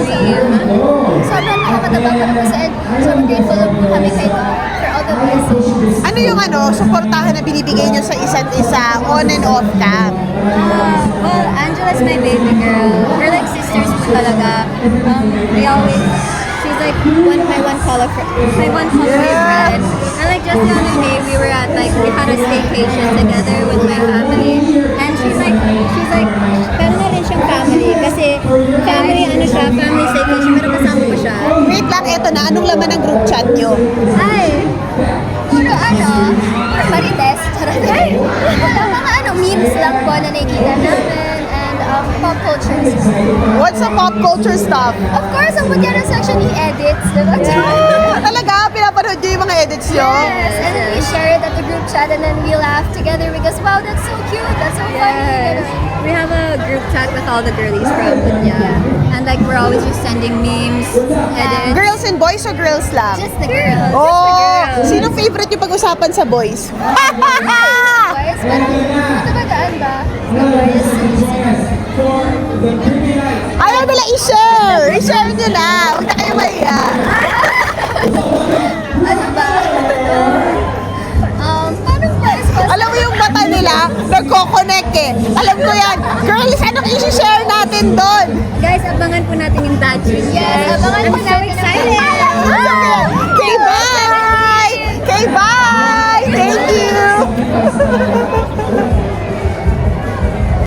dream. Sobrang nakakatabang kami kasi sobrang grateful po kami kay God for all the blessings. Ano yung suportahan na binibigay nyo sa isa't isa on and off cam? Well, Angela's my baby girl. We're like sisters po talaga. She's like my one color friend. And like just the other day, we had a staycation together with my family. And she's like, pero na rin siyang family. Kasi family staycation, pero kasama ko siya. Wait lang, eto na. Anong laman ng group chat nyo? Ay, puro marites. Charot. Mga memes lang po na nakikita namin. And pop culture. What's the pop culture stuff? Of course, ang Budyara section, he edits, diba? Talaga, pinapanood nyo yung mga edits nyo? Yes, and then we share it at the group chat and then we laugh together because, wow, that's so cute, that's so funny. We have a group chat with all the girlies from Budyara. And like, we're always just sending memes, edits. Girls and boys o girls lang? Just the girls. Oh, sino favorite yung pag-usapan sa boys? Boys, pero matabagaan ba? The boys. Ayaw nila i-share! I-share nyo na! Huwag na kayo mahiya! Ano ba? Paano ba? Alam mo yung mata nila, nagko-connect eh. Alam ko yan. Girls, anong i-share natin doon? Guys, abangan po natin yung dad treat. Yes, abangan po natin